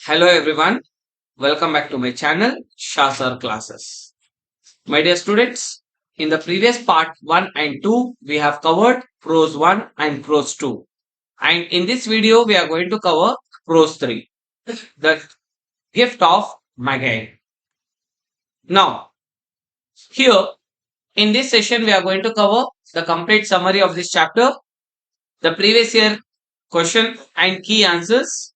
Hello everyone, welcome back to my channel Shah Sir Classes. My dear students, in the previous part 1 and 2, we have covered Prose 1 and Prose 2. And in this video, we are going to cover Prose 3, the gift of Magi. Now, here in this session, we are going to cover the complete summary of this chapter, the previous year question and key answers,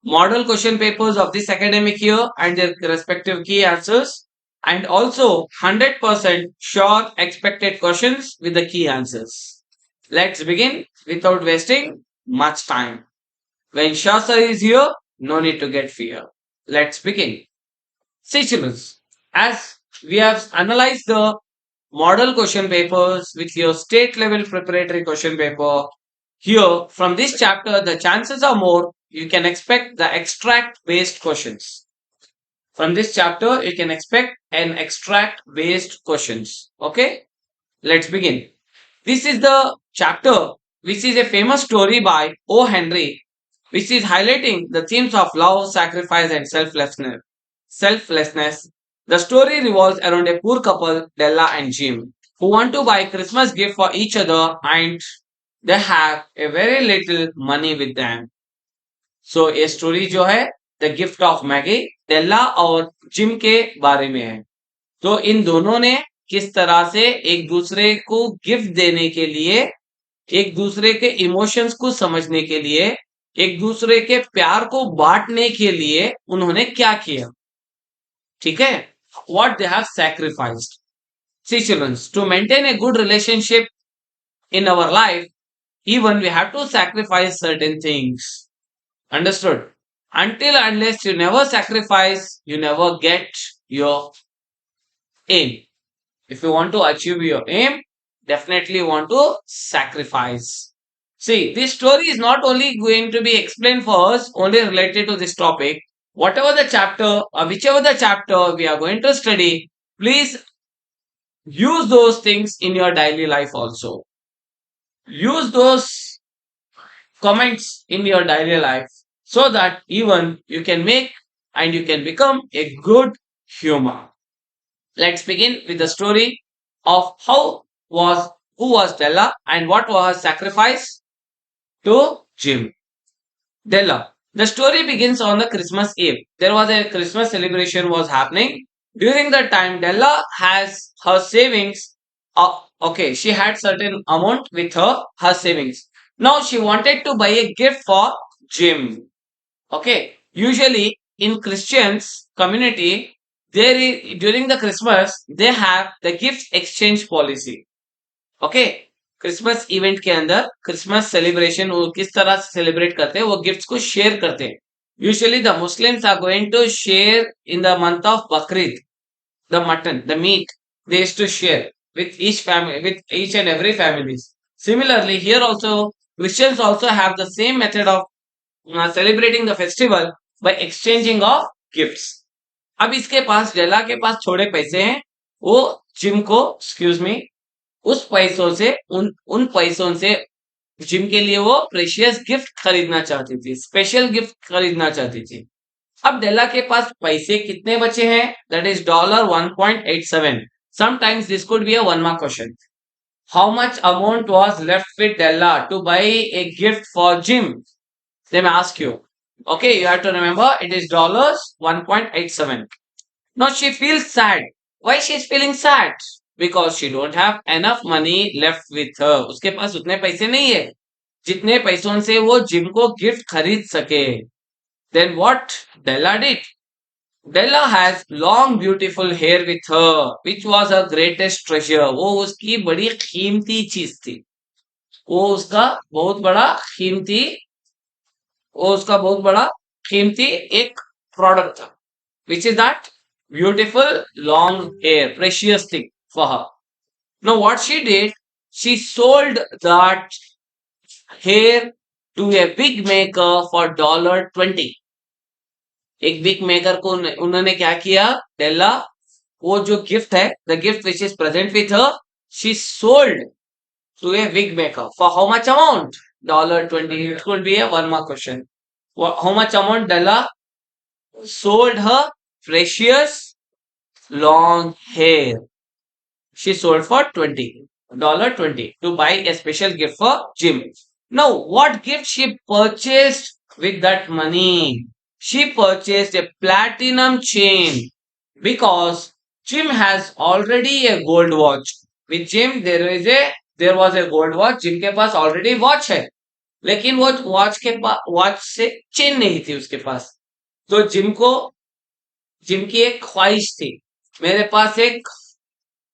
model question papers of this academic year and their respective key answers, and also 100% sure expected questions with the key answers. Let's begin without wasting much time. When Shah Sir is here, no need to get fear. Let's begin. See children, as we have analyzed the model question papers with your state level preparatory question paper, here from this chapter the chances are more you can expect the extract based questions. From this chapter you can expect an extract based questions. Okay, let's begin. This is the chapter which is a famous story by O. Henry, which is highlighting the themes of love, sacrifice, and selflessness. Selflessness. The story revolves around a poor couple, Della and Jim, who want to buy Christmas gift for each other, and they have a very little money with them. So ये story जो है the gift of Maggi डेल्ला और gym के बारे में है. तो इन दोनों ने किस तरह से एक दूसरे को गिफ्ट देने के लिए, एक दूसरे के इमोशंस को समझने के लिए, एक दूसरे के प्यार को बांटने के लिए उन्होंने क्या किया. ठीक है, what they have sacrificed. See children, to maintain a good relationship in our life, even we have to sacrifice certain things. Understood? Until unless you never sacrifice, you never get your aim. If you want to achieve your aim, definitely want to sacrifice. See, this story is not only going to be explained for us, only related to this topic. Whatever the chapter or whichever the chapter we are going to study, please use those things in your daily life also. Use those comments in your daily life so that even you can make and you can become a good human. Let's begin with the story of who was Della and what was her sacrifice to Jim. Della. The story begins on the Christmas Eve. There was a Christmas celebration was happening. During that time, Della has her savings. Okay, she had certain amount with her savings. Now she wanted to buy a gift for Jim. Okay, usually in Christians community, there is during the Christmas they have the gift exchange policy. Okay, Christmas event के अंदर Christmas celebration वो किस तरह से celebrate करते हैं, वो gifts को शेयर करते हैं. Usually the Muslims are going to share in the month of Bakrid the mutton the meat they used to share with each family, with each and every families. Similarly, here also Christians also have the same method of celebrating the festival by exchanging of gifts. अब इसके पास डेला के पास थोड़े पैसे हैं, वो gym को excuse me उस पैसों से उन पैसों से जिम के लिए वो प्रेशियस गिफ्ट खरीदना चाहती थी, स्पेशल गिफ्ट खरीदना चाहती थी. अब डेला के पास पैसे कितने बचे हैं? That is $1.87. Sometimes this could be a 1 mark question. How much amount was left with Della to buy a gift for Jim? They may ask you. Okay, you have to remember it is $1.87. Now she feels sad. Why she is feeling sad? Because she don't have enough money left with her. उसके पास उतने पैसे नहीं है जितने पैसों से वो gym को गिफ्ट खरीद सके. Then what Della did? Della has long beautiful hair with her, which was her greatest treasure. वो उसकी बड़ी कीमती चीज थी. वो उसका बहुत बड़ा कीमती वो उसका बहुत बड़ा कीमती एक प्रोडक्ट था. Which is that beautiful long hair, precious thing for her. Now what she did, she sold that hair to a wig maker for $20. एक विग मेकर को उन्होंने क्या किया, डेला वो जो गिफ्ट है the gift which is present with her, she sold to a wig maker for how much amount? $20. It could be a 1 mark question. How much amount Della sold her precious long hair. She sold for $20 to buy a special gift for Jim. Now, what gift she purchased with that money? She purchased a platinum chain because Jim has already a gold watch. With Jim, there was a gold watch. Jim के पास already watch है. लेकिन वो watch से chain नहीं थी उसके पास. तो gym की एक ख्वाहिश थी. मेरे पास एक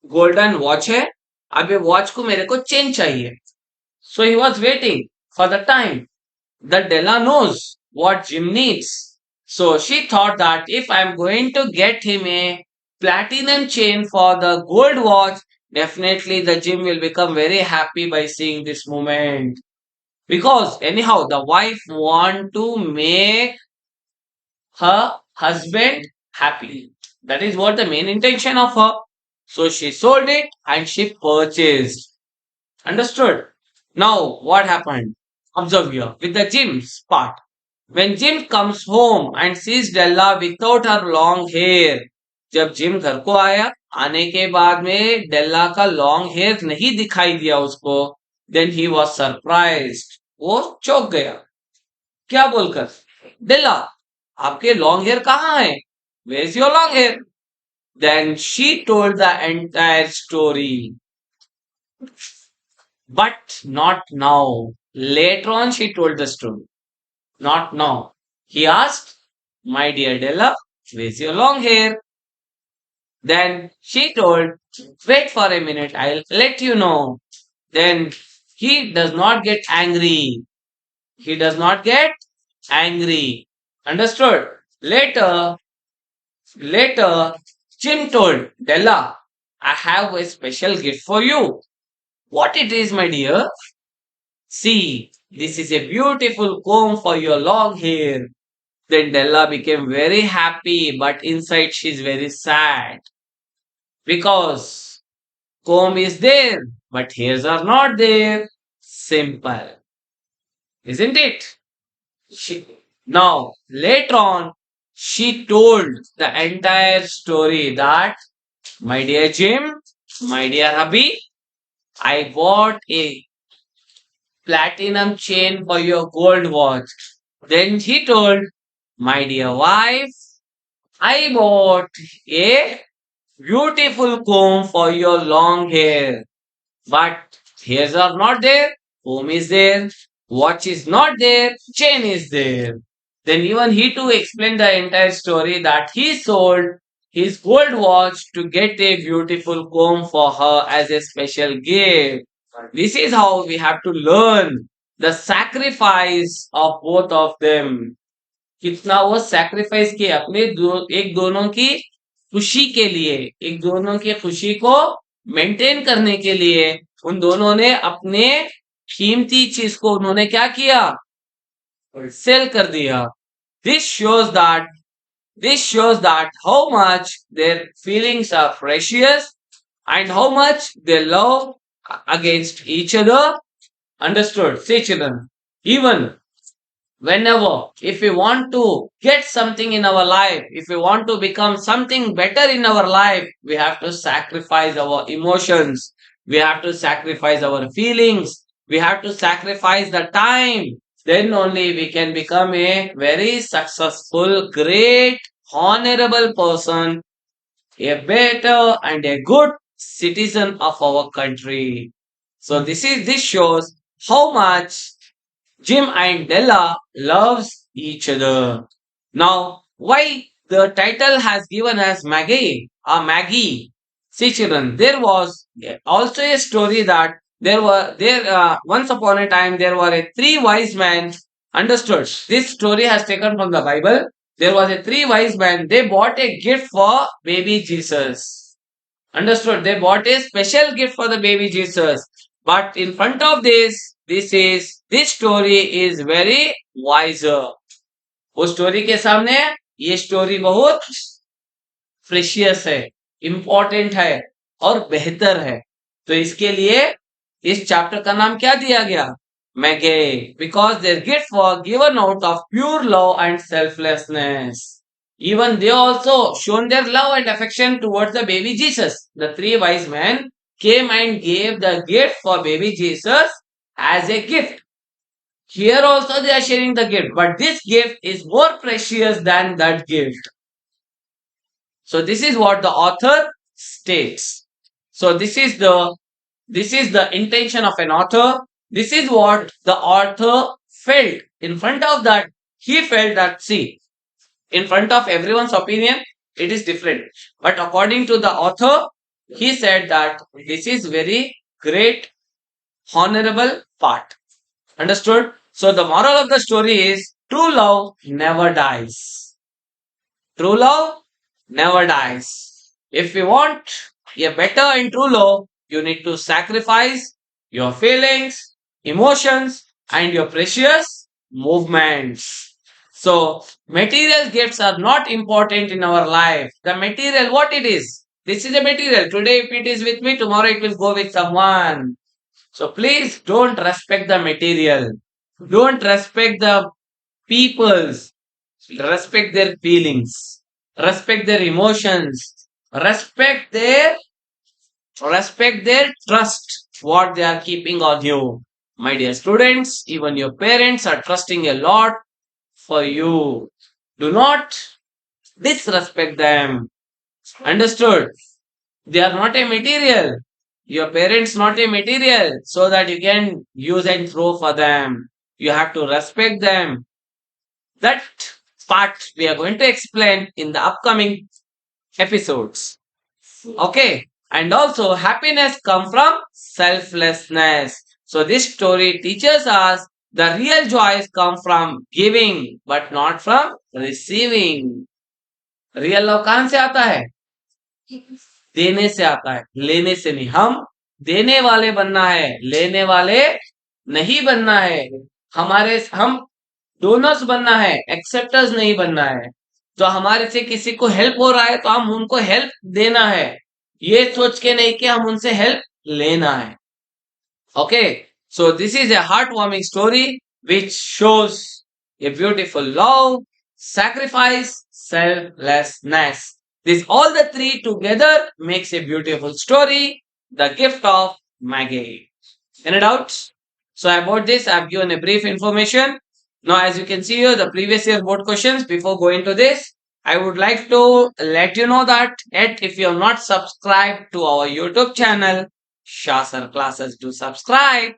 गोल्डन वॉच है. अब ये वॉच को मेरे को चेन चाहिए. So he was waiting for the time that Della knows what Jim needs. So she thought that if I'm going to get him a platinum chain for the gold watch, definitely the Jim will become very happy by seeing this moment. Because anyhow, the wife want to make her husband happy. That is what the main intention of her. So she sold it and she purchased. Understood? Now, what happened? Observe here with the Jim's part. When Jim comes home and sees Della without her long hair, जब gym घर को आया, आने के बाद में डेल्ला का long hair नहीं दिखाई दिया उसको, देन ही वॉज सरप्राइज्ड. वो चौंक गया. क्या बोलकर? डेल्ला, आपके लॉन्ग हेयर कहाँ है? Where is your long hair? Then she told the entire story. But not now. Later on, she told the story. Not now. He asked, my dear Della, where's your long hair? Then she told, wait for a minute, I'll let you know. Then he does not get angry. He does not get angry. Understood? Later, Jim told Della, I have a special gift for you. What it is, my dear? See, this is a beautiful comb for your long hair. Then Della became very happy, but inside she's very sad. Because comb is there, but hairs are not there. Simple. Isn't it? She, Now, later on, she told the entire story that, my dear Jim, my dear hubby, I bought a platinum chain for your gold watch. Then he told, my dear wife, I bought a beautiful comb for your long hair. But hairs are not there, comb is there, watch is not there, chain is there. Then even he too explained the entire story that he sold his gold watch to get a beautiful comb for her as a special gift. This is how we have to learn the sacrifice of both of them. कितना वो sacrifice किए अपने एक दोनों की खुशी के लिए, एक दोनों की खुशी को मेंटेन करने के लिए उन दोनों ने अपने कीमती चीज को उन्होंने क्या किया? सेल कर दिया. This shows that how much their feelings are precious and how much they love against each other. Understood? See children, even whenever, if we want to get something in our life, if we want to become something better in our life, we have to sacrifice our emotions. We have to sacrifice our feelings. We have to sacrifice the time. Then only we can become a very successful, great, honorable person, a better and a good citizen of our country. So this shows how much Jim and Della loves each other. Now, why the title has given as Maggie or Maggie? See children, there was also a story that once upon a time there were three wise men. Understood? This story has taken from the Bible. There was a three wise men. They bought a gift for baby Jesus. Understood? They bought a special gift for the baby Jesus. But in front of this story is very wiser. उस story के सामने ये story बहुत precious है, important है और बेहतर है. तो इसके लिए इस चैप्टर का नाम क्या दिया गया? Maggie, because their gifts were given out of pure love and selflessness. Even they also shown their love and affection towards the baby Jesus. The three wise men came and gave the gift for baby Jesus as a gift. Here also they are sharing the gift, but this gift is more precious than that gift. So this is what the author states. So this is the intention of an author. This is what the author felt. In front of that, he felt that, see, in front of everyone's opinion, it is different. But according to the author, he said that this is very great, honorable part. Understood? So the moral of the story is true love never dies. True love never dies. If you want a better and true love, you need to sacrifice your feelings, emotions, and your precious movements. So, material gifts are not important in our life. The material, what it is? This is a material. Today, if it is with me, tomorrow it will go with someone. So, please don't respect the material. Don't respect the peoples. Respect their feelings. Respect their emotions. Respect their trust, what they are keeping on you. My dear students, even your parents are trusting a lot for you. Do not disrespect them. Understood? They are not a material. Your parents not a material so that you can use and throw for them. You have to respect them. That part we are going to explain in the upcoming episodes. Okay. And also happiness come from selflessness. So this story teaches us the real joys come from giving but not from receiving. Real love कहां से आता है? देने से आता है, लेने से नहीं. हम देने वाले बनना है, लेने वाले नहीं बनना है. हम डोनर्स बनना है, एक्सेप्टर्स नहीं बनना है. तो हमारे से किसी को हेल्प हो रहा है तो हम उनको हेल्प देना है, ये सोच के नहीं कि हम उनसे हेल्प लेना है. Okay, so this is a heart warming story which shows a beautiful love, sacrifice, selflessness. This all the three together makes a beautiful story, The Gift of Maggie. Any doubts? So about this, I have given a brief information. Now, as you can see here, the previous year board questions. Before going to this, I would like to let you know that if you have not subscribed to our YouTube channel, Shah Sir Classes, do subscribe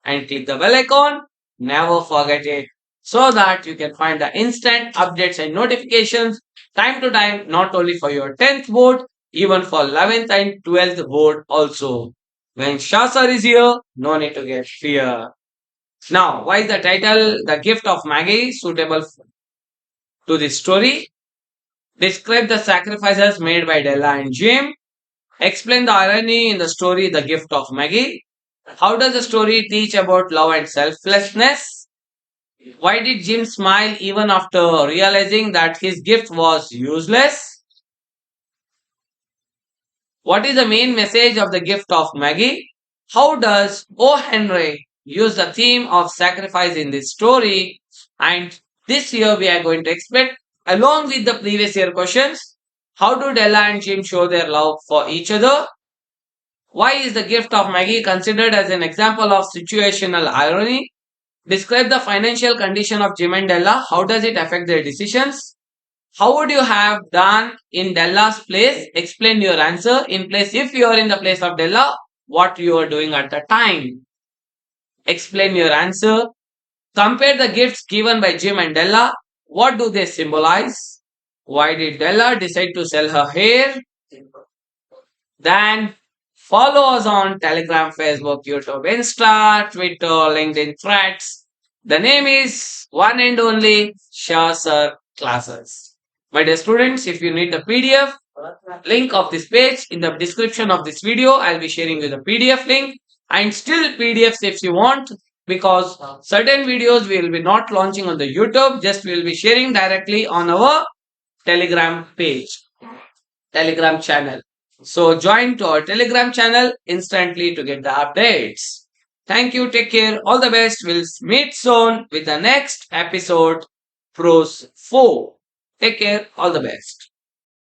and click the bell icon. Never forget it, so that you can find the instant updates and notifications time to time, not only for your 10th board, even for 11th and 12th board also. When Shah Sir is here, no need to get fear. Now, why is the title The Gift of Maggie suitable to this story? Describe the sacrifices made by Della and Jim. Explain the irony in the story The Gift of Maggie. How does the story teach about love and selflessness? Why did Jim smile even after realizing that his gift was useless? What is the main message of The Gift of Maggie? How does O. Henry use the theme of sacrifice in this story? And this year we are going to explain, along with the previous year questions, how do Della and Jim show their love for each other? Why is The Gift of Maggie considered as an example of situational irony? Describe the financial condition of Jim and Della. How does it affect their decisions? How would you have done in Della's place? Explain your answer. In place, if you are in the place of Della, what you are doing at the time. Explain your answer. Compare the gifts given by Jim and Della. What do they symbolize? Why did Della decide to sell her hair? Then follow us on Telegram, Facebook, YouTube, Insta, Twitter, LinkedIn, Threads. The name is one and only Shah Sir Classes. My dear students, if you need the PDF link of this page in the description of this video, I'll be sharing you the PDF link, and still PDFs if you want, because certain videos we will be not launching on the YouTube, just we will be sharing directly on our Telegram page, Telegram channel. So join to our Telegram channel instantly to get the updates. Thank you. Take care. All the best. We'll meet soon with the next episode, Prose 4. Take care. All the best.